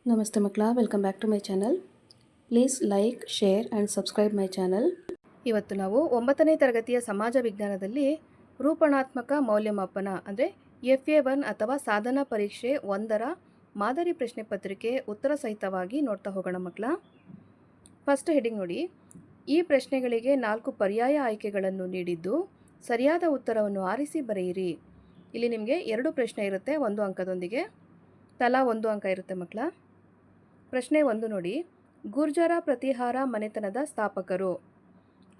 ನಮಸ್ತೆ ಮಕ್ಕಳ, welcome back to my channel. Please like, share and subscribe my channel. ಇವತ್ತು ನಾವು 9ನೇ ತರಗತಿಯ ಸಮಾಜ ವಿಜ್ಞಾನದಲ್ಲಿ ರೂಪಣಾತ್ಮಕ ಮೌಲ್ಯಮಾಪನ ಅಂದರೆ FA1 ಅಥವಾ ಸಾಧನಾ ಪರೀಕ್ಷೆ 1ರ ಮಾದರಿ ಪ್ರಶ್ನೆ ಪತ್ರಿಕೆ ಉತ್ತರ ಸಹಿತವಾಗಿ ನೋಡ್ತಾ ಹೋಗೋಣ ಮಕ್ಕಳ. ಫಸ್ಟ್ ಹೆಡಿಂಗ್ ನೋಡಿ. ಈ ಪ್ರಶ್ನೆಗಳಿಗೆ 4 ಪರ್ಯಾಯ ಆಯ್ಕೆಗಳನ್ನು ನೀಡಿದ್ದು ಸರಿಯಾದ ಉತ್ತರವನ್ನು ಆರಿಸಿ ಬರೆಯಿರಿ. ಇಲ್ಲಿ ನಿಮಗೆ 2 ಪ್ರಶ್ನೆ ಇರುತ್ತೆ, 1 ಅಂಕದೊಂದಿಗೆ. ತಲಾ 1 ಅಂಕ ಇರುತ್ತೆ ಮಕ್ಕಳ. ಪ್ರಶ್ನೆ 1 ನೋಡಿ. ಗುರ್ಜರ ಪ್ರತಿಹಾರ ಮನೆತನದ ಸ್ಥಾಪಕರು.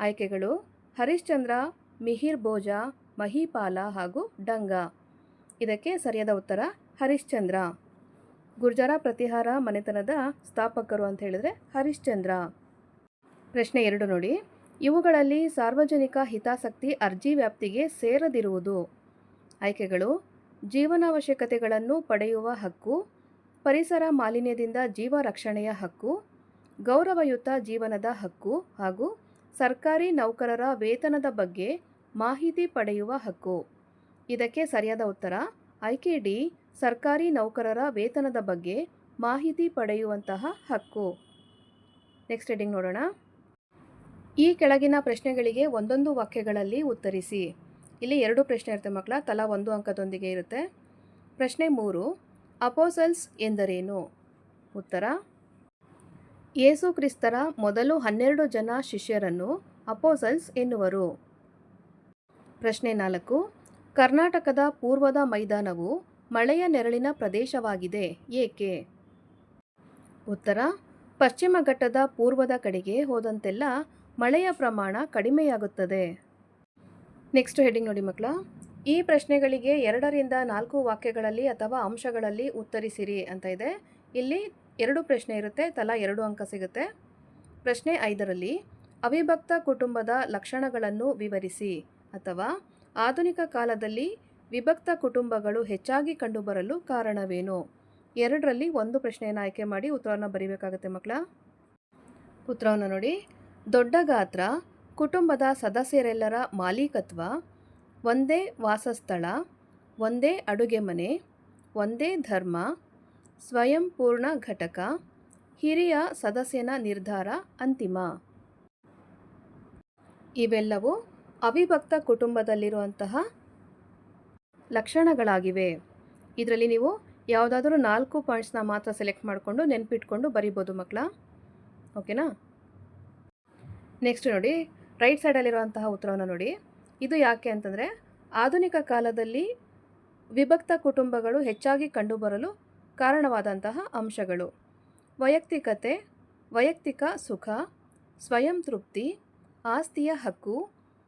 ಆಯ್ಕೆಗಳು ಹರಿಶ್ಚಂದ್ರ, ಮಿಹಿರ್ ಭೋಜ, ಮಹಿಪಾಲ ಹಾಗೂ ಡಂಗ. ಇದಕ್ಕೆ ಸರಿಯಾದ ಉತ್ತರ ಹರಿಶ್ಚಂದ್ರ. ಗುರ್ಜರ ಪ್ರತಿಹಾರ ಮನೆತನದ ಸ್ಥಾಪಕರು ಅಂತ ಹೇಳಿದ್ರೆ ಹರಿಶ್ಚಂದ್ರ. ಪ್ರಶ್ನೆ 2 ನೋಡಿ. ಇವುಗಳಲ್ಲಿ ಸಾರ್ವಜನಿಕ ಹಿತಾಸಕ್ತಿ ಅರ್ಜಿ ವ್ಯಾಪ್ತಿಗೆ ಸೇರದಿರುವುದು. ಆಯ್ಕೆಗಳು ಜೀವನಾವಶ್ಯಕತೆಗಳನ್ನು ಪಡೆಯುವ ಹಕ್ಕು, ಪರಿಸರ ಮಾಲಿನ್ಯದಿಂದ ಜೀವ ರಕ್ಷಣೆಯ ಹಕ್ಕು, ಗೌರವಯುತ ಜೀವನದ ಹಕ್ಕು ಹಾಗೂ ಸರ್ಕಾರಿ ನೌಕರರ ವೇತನದ ಬಗ್ಗೆ ಮಾಹಿತಿ ಪಡೆಯುವ ಹಕ್ಕು. ಇದಕ್ಕೆ ಸರಿಯಾದ ಉತ್ತರ ಆಯ್ಕೆ ಡಿ, ಸರ್ಕಾರಿ ನೌಕರರ ವೇತನದ ಬಗ್ಗೆ ಮಾಹಿತಿ ಪಡೆಯುವಂತಹ ಹಕ್ಕು. ನೆಕ್ಸ್ಟ್ ಹೆಡಿಂಗ್ ನೋಡೋಣ. ಈ ಕೆಳಗಿನ ಪ್ರಶ್ನೆಗಳಿಗೆ ಒಂದೊಂದು ವಾಕ್ಯಗಳಲ್ಲಿ ಉತ್ತರಿಸಿ. ಇಲ್ಲಿ 2 ಪ್ರಶ್ನೆ ಇರುತ್ತೆ ಮಕ್ಕಳ, ತಲಾ 1 ಅಂಕದೊಂದಿಗೆ ಇರುತ್ತೆ. ಪ್ರಶ್ನೆ 3. ಅಪೋಸಲ್ಸ್ ಎಂದರೇನು? ಉತ್ತರ ಯೇಸು ಕ್ರಿಸ್ತರ ಮೊದಲು 12 ಜನ ಶಿಷ್ಯರನ್ನು ಅಪೋಸಲ್ಸ್ ಎನ್ನುವರು. ಪ್ರಶ್ನೆ 4. ಕರ್ನಾಟಕದ ಪೂರ್ವದ ಮೈದಾನವು ಮಳೆಯ ನೆರಳಿನ ಪ್ರದೇಶವಾಗಿದೆ, ಏಕೆ? ಉತ್ತರ ಪಶ್ಚಿಮ ಘಟ್ಟದ ಪೂರ್ವದ ಕಡೆಗೆ ಹೋದಂತೆಲ್ಲ ಮಳೆಯ ಪ್ರಮಾಣ ಕಡಿಮೆಯಾಗುತ್ತದೆ. ನೆಕ್ಸ್ಟ್ ಹೆಡಿಂಗ್ ನೋಡಿ ಮಕ್ಕಳ. ಈ ಪ್ರಶ್ನೆಗಳಿಗೆ 2 ರಿಂದ 4 ವಾಕ್ಯಗಳಲ್ಲಿ ಅಥವಾ ಅಂಶಗಳಲ್ಲಿ ಉತ್ತರಿಸಿರಿ ಅಂತ ಇದೆ. ಇಲ್ಲಿ 2 ಪ್ರಶ್ನೆ ಇರುತ್ತೆ, ತಲಾ 2 ಅಂಕ ಸಿಗುತ್ತೆ. ಪ್ರಶ್ನೆ 5ರಲ್ಲಿ ಅವಿಭಕ್ತ ಕುಟುಂಬದ ಲಕ್ಷಣಗಳನ್ನು ವಿವರಿಸಿ ಅಥವಾ ಆಧುನಿಕ ಕಾಲದಲ್ಲಿ ವಿಭಕ್ತ ಕುಟುಂಬಗಳು ಹೆಚ್ಚಾಗಿ ಕಂಡುಬರಲು ಕಾರಣವೇನು? 2ರಲ್ಲಿ 1 ಪ್ರಶ್ನೆಯನ್ನು ಆಯ್ಕೆ ಮಾಡಿ ಉತ್ತರವನ್ನು ಬರೀಬೇಕಾಗುತ್ತೆ ಮಕ್ಕಳ. ಉತ್ತರವನ್ನು ನೋಡಿ. ದೊಡ್ಡ ಗಾತ್ರ, ಕುಟುಂಬದ ಸದಸ್ಯರೆಲ್ಲರ ಮಾಲೀಕತ್ವ, ಒಂದೇ ವಾಸಸ್ಥಳ, ಒಂದೇ ಅಡುಗೆ ಮನೆ, ಒಂದೇ ಧರ್ಮ, ಸ್ವಯಂ ಪೂರ್ಣ ಘಟಕ, ಹಿರಿಯ ಸದಸ್ಯನ ನಿರ್ಧಾರ ಅಂತಿಮ. ಇವೆಲ್ಲವೂ ಅವಿಭಕ್ತ ಕುಟುಂಬದಲ್ಲಿರುವಂತಹ ಲಕ್ಷಣಗಳಾಗಿವೆ. ಇದರಲ್ಲಿ ನೀವು ಯಾವುದಾದ್ರೂ 4 ಪಾಯಿಂಟ್ಸ್ನ ಮಾತ್ರ ಸೆಲೆಕ್ಟ್ ಮಾಡಿಕೊಂಡು ನೆನಪಿಟ್ಕೊಂಡು ಬರಿಬೋದು ಮಕ್ಕಳ. ಓಕೆನಾ? ನೆಕ್ಸ್ಟ್ ನೋಡಿ, ರೈಟ್ ಸೈಡಲ್ಲಿರುವಂತಹ ಉತ್ತರವನ್ನು ನೋಡಿ. ಇದು ಯಾಕೆ ಅಂತಂದರೆ ಆಧುನಿಕ ಕಾಲದಲ್ಲಿ ವಿಭಕ್ತ ಕುಟುಂಬಗಳು ಹೆಚ್ಚಾಗಿ ಕಂಡುಬರಲು ಕಾರಣವಾದಂತಹ ಅಂಶಗಳು: ವೈಯಕ್ತಿಕತೆ, ವೈಯಕ್ತಿಕ ಸುಖ, ಸ್ವಯಂ ತೃಪ್ತಿ, ಆಸ್ತಿಯ ಹಕ್ಕು,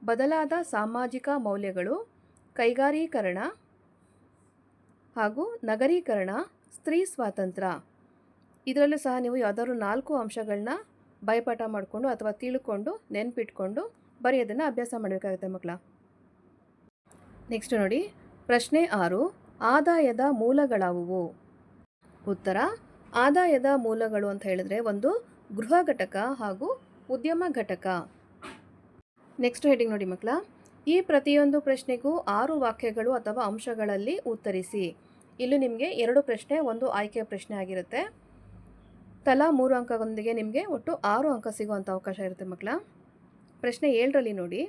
ಬದಲಾದ ಸಾಮಾಜಿಕ ಮೌಲ್ಯಗಳು, ಕೈಗಾರೀಕರಣ ಹಾಗೂ ನಗರೀಕರಣ, ಸ್ತ್ರೀ ಸ್ವಾತಂತ್ರ್ಯ. ಇದರಲ್ಲೂ ಸಹ ನೀವು ಯಾವುದಾದ್ರು 4 ಅಂಶಗಳನ್ನ ಬಾಯ್ಪಾಠ ಮಾಡಿಕೊಂಡು ಅಥವಾ ತಿಳ್ಕೊಂಡು ನೆನಪಿಟ್ಕೊಂಡು ಬರೆಯೋದನ್ನು ಅಭ್ಯಾಸ ಮಾಡಬೇಕಾಗುತ್ತೆ ಮಕ್ಕಳ. ನೆಕ್ಸ್ಟ್ ನೋಡಿ. ಪ್ರಶ್ನೆ 6. ಆದಾಯದ ಮೂಲಗಳಾವುವು? ಉತ್ತರ ಆದಾಯದ ಮೂಲಗಳು ಅಂತ ಹೇಳಿದ್ರೆ ಒಂದು ಗೃಹ ಘಟಕ ಹಾಗೂ ಉದ್ಯಮ ಘಟಕ. ನೆಕ್ಸ್ಟ್ ಹೆಡಿಂಗ್ ನೋಡಿ ಮಕ್ಕಳ. ಈ ಪ್ರತಿಯೊಂದು ಪ್ರಶ್ನೆಗೂ 6 ವಾಕ್ಯಗಳು ಅಥವಾ ಅಂಶಗಳಲ್ಲಿ ಉತ್ತರಿಸಿ. ಇಲ್ಲೂ ನಿಮಗೆ 2 ಪ್ರಶ್ನೆ, 1 ಆಯ್ಕೆಯ ಪ್ರಶ್ನೆ ಆಗಿರುತ್ತೆ. ತಲಾ 3 ಅಂಕದೊಂದಿಗೆ ನಿಮಗೆ ಒಟ್ಟು 6 ಅಂಕ ಸಿಗುವಂಥ ಅವಕಾಶ ಇರುತ್ತೆ ಮಕ್ಕಳ. ಪ್ರಶ್ನೆ 7ರಲ್ಲಿ ನೋಡಿ.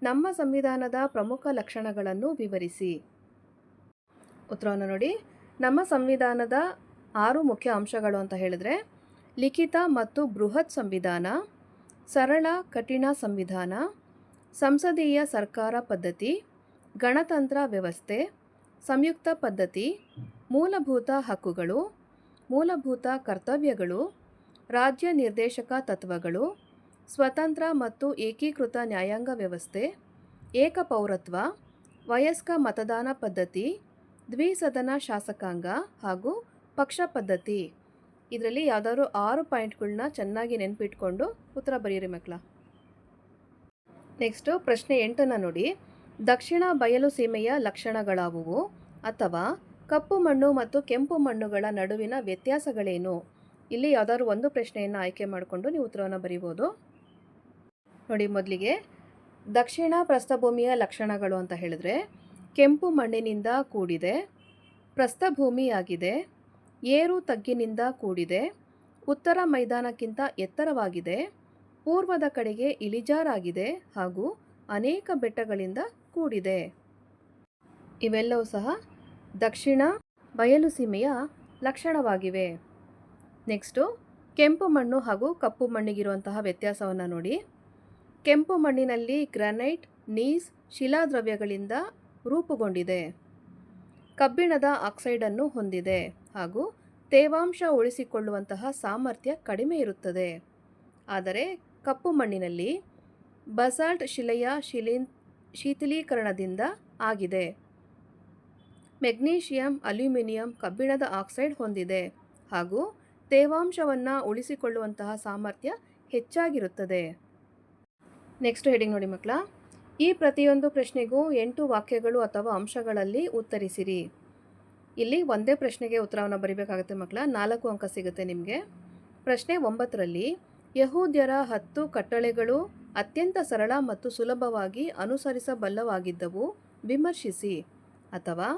ನಮ್ಮ ಸಂವಿಧಾನದ ಪ್ರಮುಖ ಲಕ್ಷಣಗಳನ್ನು ವಿವರಿಸಿ. ಉತ್ತರವನ್ನು ನೋಡಿ. ನಮ್ಮ ಸಂವಿಧಾನದ 6 ಮುಖ್ಯ ಅಂಶಗಳು ಅಂತ ಹೇಳಿದ್ರೆ ಲಿಖಿತ ಮತ್ತು ಬೃಹತ್ ಸಂವಿಧಾನ, ಸರಳ ಕಠಿಣ ಸಂವಿಧಾನ, ಸಂಸದೀಯ ಸರ್ಕಾರ ಪದ್ಧತಿ, ಗಣತಂತ್ರ ವ್ಯವಸ್ಥೆ, ಸಂಯುಕ್ತ ಪದ್ಧತಿ, ಮೂಲಭೂತ ಹಕ್ಕುಗಳು, ಮೂಲಭೂತ ಕರ್ತವ್ಯಗಳು, ರಾಜ್ಯ ನಿರ್ದೇಶಕ ತತ್ವಗಳು, ಸ್ವತಂತ್ರ ಮತ್ತು ಏಕೀಕೃತ ನ್ಯಾಯಾಂಗ ವ್ಯವಸ್ಥೆ, ಏಕಪೌರತ್ವ, ವಯಸ್ಕ ಮತದಾನ ಪದ್ಧತಿ, ದ್ವಿಸದನ ಶಾಸಕಾಂಗ ಹಾಗೂ ಪಕ್ಷ ಪದ್ಧತಿ. ಇದರಲ್ಲಿ ಯಾವುದಾದ್ರು 6 ಪಾಯಿಂಟ್ಗಳನ್ನ ಚೆನ್ನಾಗಿ ನೆನಪಿಟ್ಕೊಂಡು ಉತ್ತರ ಬರೆಯಿರಿ ಮಕ್ಕಳ. ನೆಕ್ಸ್ಟು ಪ್ರಶ್ನೆ 8ನ್ನು ನೋಡಿ. ದಕ್ಷಿಣ ಬಯಲು ಸೀಮೆಯ ಲಕ್ಷಣಗಳಾವುವು ಅಥವಾ ಕಪ್ಪು ಮಣ್ಣು ಮತ್ತು ಕೆಂಪು ಮಣ್ಣುಗಳ ನಡುವಿನ ವ್ಯತ್ಯಾಸಗಳೇನು? ಇಲ್ಲಿ ಯಾವುದಾದ್ರು 1 ಪ್ರಶ್ನೆಯನ್ನು ಆಯ್ಕೆ ಮಾಡಿಕೊಂಡು ನೀವು ಉತ್ತರವನ್ನು ಬರೀಬೋದು ನೋಡಿ. ಮೊದಲಿಗೆ ದಕ್ಷಿಣ ಪ್ರಸ್ಥಭೂಮಿಯ ಲಕ್ಷಣಗಳು ಅಂತ ಹೇಳಿದ್ರೆ ಕೆಂಪು ಮಣ್ಣಿನಿಂದ ಕೂಡಿದೆ, ಪ್ರಸ್ಥಭೂಮಿಯಾಗಿದೆ, ಏರು ತಗ್ಗಿನಿಂದ ಕೂಡಿದೆ, ಉತ್ತರ ಮೈದಾನಕ್ಕಿಂತ ಎತ್ತರವಾಗಿದೆ, ಪೂರ್ವದ ಕಡೆಗೆ ಇಳಿಜಾರಾಗಿದೆ ಹಾಗೂ ಅನೇಕ ಬೆಟ್ಟಗಳಿಂದ ಕೂಡಿದೆ. ಇವೆಲ್ಲವೂ ಸಹ ದಕ್ಷಿಣ ಬಯಲು ಸೀಮೆಯ ಲಕ್ಷಣವಾಗಿವೆ. ನೆಕ್ಸ್ಟು ಕೆಂಪು ಮಣ್ಣು ಹಾಗೂ ಕಪ್ಪು ಮಣ್ಣಿಗಿರುವಂತಹ ವ್ಯತ್ಯಾಸವನ್ನು ನೋಡಿ. ಕೆಂಪು ಮಣ್ಣಿನಲ್ಲಿ ಗ್ರಾನೈಟ್, ನೀಸ್, ಶಿಲಾದ್ರವ್ಯಗಳಿಂದ ರೂಪುಗೊಂಡಿದೆ. ಕಬ್ಬಿಣದ ಆಕ್ಸೈಡನ್ನು ಹೊಂದಿದೆ ಹಾಗೂ ತೇವಾಂಶ ಉಳಿಸಿಕೊಳ್ಳುವಂತಹ ಸಾಮರ್ಥ್ಯ ಕಡಿಮೆ ಇರುತ್ತದೆ. ಆದರೆ ಕಪ್ಪು ಮಣ್ಣಿನಲ್ಲಿ ಬಸಾಲ್ಟ್ ಶಿಲೆಯ ಶೀತಲೀಕರಣದಿಂದ ಆಗಿದೆ. ಮೆಗ್ನೀಷಿಯಂ, ಅಲ್ಯೂಮಿನಿಯಂ ಕಬ್ಬಿಣದ ಆಕ್ಸೈಡ್ ಹೊಂದಿದೆ ಹಾಗೂ ತೇವಾಂಶವನ್ನು ಉಳಿಸಿಕೊಳ್ಳುವಂತಹ ಸಾಮರ್ಥ್ಯ ಹೆಚ್ಚಾಗಿರುತ್ತದೆ. ನೆಕ್ಸ್ಟ್ ಹೆಡಿಂಗ್ ನೋಡಿ ಮಕ್ಕಳ. ಈ ಪ್ರತಿಯೊಂದು ಪ್ರಶ್ನೆಗೂ 8 ವಾಕ್ಯಗಳು ಅಥವಾ ಅಂಶಗಳಲ್ಲಿ ಉತ್ತರಿಸಿರಿ. ಇಲ್ಲಿ ಒಂದೇ ಪ್ರಶ್ನೆಗೆ ಉತ್ತರವನ್ನು ಬರೀಬೇಕಾಗುತ್ತೆ ಮಕ್ಕಳ. 4 ಅಂಕ ಸಿಗುತ್ತೆ ನಿಮಗೆ. ಪ್ರಶ್ನೆ 9ರಲ್ಲಿ ಯಹೂದ್ಯರ 10 ಕಟ್ಟಳೆಗಳು ಅತ್ಯಂತ ಸರಳ ಮತ್ತು ಸುಲಭವಾಗಿ ಅನುಸರಿಸಬಲ್ಲವಾಗಿದ್ದವು, ವಿಮರ್ಶಿಸಿ. ಅಥವಾ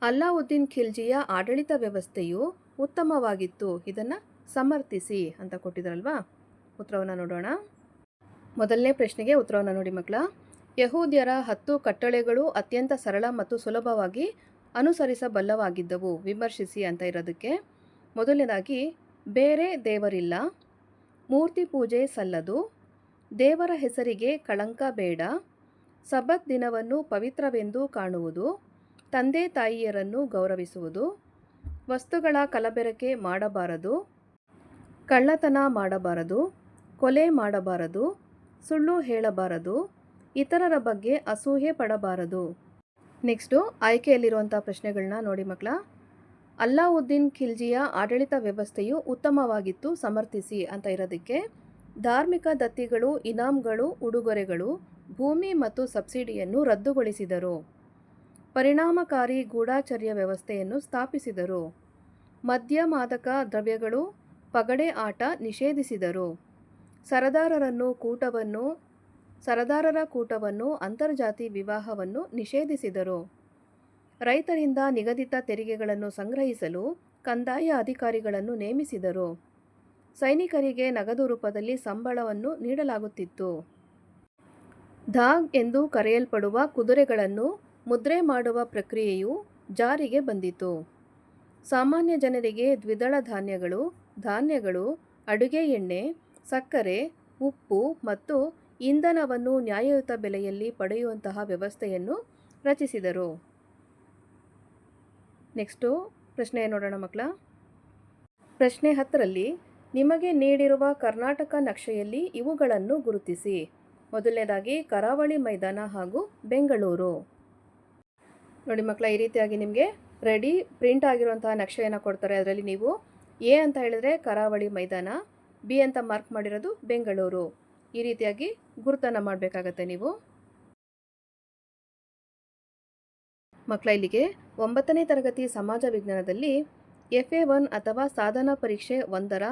ಅಲ್ಲಾವುದ್ದೀನ್ ಖಿಲ್ಜಿಯ ಆಡಳಿತ ವ್ಯವಸ್ಥೆಯು ಉತ್ತಮವಾಗಿತ್ತು, ಇದನ್ನು ಸಮರ್ಥಿಸಿ ಅಂತ ಕೊಟ್ಟಿದ್ದಾರಲ್ವಾ. ಉತ್ತರವನ್ನು ನೋಡೋಣ. ಮೊದಲನೇ ಪ್ರಶ್ನೆಗೆ ಉತ್ತರವನ್ನು ನೋಡಿ ಮಕ್ಕಳ. ಯಹೂದ್ಯರ 10 ಕಟ್ಟಳೆಗಳು ಅತ್ಯಂತ ಸರಳ ಮತ್ತು ಸುಲಭವಾಗಿ ಅನುಸರಿಸಬಲ್ಲವಾಗಿದ್ದವು, ವಿಮರ್ಶಿಸಿ ಅಂತ ಇರೋದಕ್ಕೆ ಮೊದಲನೇದಾಗಿ ಬೇರೆ ದೇವರಿಲ್ಲ, ಮೂರ್ತಿ ಪೂಜೆ ಸಲ್ಲದು, ದೇವರ ಹೆಸರಿಗೆ ಕಳಂಕ ಬೇಡ, ಸಬ್ಬತ್ ದಿನವನ್ನು ಪವಿತ್ರವೆಂದು ಕಾಣುವುದು, ತಂದೆ ತಾಯಿಯರನ್ನು ಗೌರವಿಸುವುದು, ವಸ್ತುಗಳ ಕಲಬೆರಕೆ ಮಾಡಬಾರದು, ಕಳ್ಳತನ ಮಾಡಬಾರದು, ಕೊಲೆ ಮಾಡಬಾರದು, ಸುಳ್ಳು ಹೇಳಬಾರದು, ಇತರರ ಬಗ್ಗೆ ಅಸೂಯೆ ಪಡಬಾರದು. ನೆಕ್ಸ್ಟು ಆಯ್ಕೆಯಲ್ಲಿರುವಂಥ ಪ್ರಶ್ನೆಗಳನ್ನ ನೋಡಿ ಮಕ್ಕಳ. ಅಲ್ಲಾವುದ್ದೀನ್ ಖಿಲ್ಜಿಯ ಆಡಳಿತ ವ್ಯವಸ್ಥೆಯು ಉತ್ತಮವಾಗಿತ್ತು, ಸಮರ್ಥಿಸಿ ಅಂತ ಇರೋದಕ್ಕೆ ಧಾರ್ಮಿಕ ದತ್ತಿಗಳು, ಇನಾಮ್ಗಳು, ಉಡುಗೊರೆಗಳು, ಭೂಮಿ ಮತ್ತು ಸಬ್ಸಿಡಿಯನ್ನು ರದ್ದುಗೊಳಿಸಿದರು, ಪರಿಣಾಮಕಾರಿ ಗೂಢಾಚರ್ಯ ವ್ಯವಸ್ಥೆಯನ್ನು ಸ್ಥಾಪಿಸಿದರು, ಮದ್ಯ ಮಾದಕ ದ್ರವ್ಯಗಳು, ಪಗಡೆ ಆಟ ನಿಷೇಧಿಸಿದರು, ಸರದಾರರ ಕೂಟವನ್ನು, ಅಂತರ್ಜಾತಿ ವಿವಾಹವನ್ನು ನಿಷೇಧಿಸಿದರು, ರೈತರಿಂದ ನಿಗದಿತ ತೆರಿಗೆಗಳನ್ನು ಸಂಗ್ರಹಿಸಲು ಕಂದಾಯ ಅಧಿಕಾರಿಗಳನ್ನು ನೇಮಿಸಿದರು, ಸೈನಿಕರಿಗೆ ನಗದು ರೂಪದಲ್ಲಿ ಸಂಬಳವನ್ನು ನೀಡಲಾಗುತ್ತಿತ್ತು, ಧಾಗ್ ಎಂದು ಕರೆಯಲ್ಪಡುವ ಕುದುರೆಗಳನ್ನು ಮುದ್ರೆ ಮಾಡುವ ಪ್ರಕ್ರಿಯೆಯು ಜಾರಿಗೆ ಬಂದಿತು, ಸಾಮಾನ್ಯ ಜನರಿಗೆ ದ್ವಿದಳ ಧಾನ್ಯಗಳು, ಅಡುಗೆ ಎಣ್ಣೆ, ಸಕ್ಕರೆ, ಉಪ್ಪು ಮತ್ತು ಇಂಧನವನ್ನು ನ್ಯಾಯಯುತ ಬೆಲೆಯಲ್ಲಿ ಪಡೆಯುವಂತಹ ವ್ಯವಸ್ಥೆಯನ್ನು ರಚಿಸಿದರು. ನೆಕ್ಸ್ಟು ಪ್ರಶ್ನೆ ನೋಡೋಣ ಮಕ್ಕಳ. ಪ್ರಶ್ನೆ 10ರಲ್ಲಿ ನಿಮಗೆ ನೀಡಿರುವ ಕರ್ನಾಟಕ ನಕ್ಷೆಯಲ್ಲಿ ಇವುಗಳನ್ನು ಗುರುತಿಸಿ. ಮೊದಲನೇದಾಗಿ ಕರಾವಳಿ ಮೈದಾನ ಹಾಗೂ ಬೆಂಗಳೂರು. ನೋಡಿ ಮಕ್ಕಳ, ಈ ರೀತಿಯಾಗಿ ನಿಮಗೆ ರೆಡಿ ಪ್ರಿಂಟ್ ಆಗಿರುವಂತಹ ನಕ್ಷೆಯನ್ನು ಕೊಡ್ತಾರೆ. ಅದರಲ್ಲಿ ನೀವು ಎ ಅಂತ ಹೇಳಿದ್ರೆ ಕರಾವಳಿ ಮೈದಾನ, ಬಿ ಅಂತ ಮಾರ್ಕ್ ಮಾಡಿರೋದು ಬೆಂಗಳೂರು. ಈ ರೀತಿಯಾಗಿ ಗುರುತನ್ನು ಮಾಡಬೇಕಾಗತ್ತೆ ನೀವು. ಮಕ್ಕಳ, ಇಲ್ಲಿಗೆ 9ನೇ ತರಗತಿ ಸಮಾಜ ವಿಜ್ಞಾನದಲ್ಲಿ FA1 ಅಥವಾ ಸಾಧನಾ ಪರೀಕ್ಷೆ 1ರ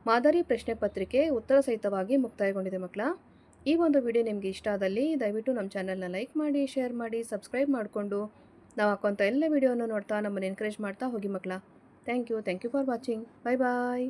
ಮಾದರಿ ಪ್ರಶ್ನೆ ಪತ್ರಿಕೆ ಉತ್ತರ ಸಹಿತವಾಗಿ ಮುಕ್ತಾಯಗೊಂಡಿದೆ ಮಕ್ಕಳ. ಈ ಒಂದು ವಿಡಿಯೋ ನಿಮಗೆ ಇಷ್ಟ ಆದಲ್ಲಿ ದಯವಿಟ್ಟು ನಮ್ಮ ಚಾನಲ್ನ ಲೈಕ್ ಮಾಡಿ, ಶೇರ್ ಮಾಡಿ, ಸಬ್ಸ್ಕ್ರೈಬ್ ಮಾಡಿಕೊಂಡು ನಾವು ಹಾಕುವಂಥ ಎಲ್ಲ ವಿಡಿಯೋನ ನೋಡ್ತಾ ನಮ್ಮನ್ನು ಎನ್ಕರೇಜ್ ಮಾಡ್ತಾ ಹೋಗಿ ಮಕ್ಕಳ. Thank you for watching. Bye bye.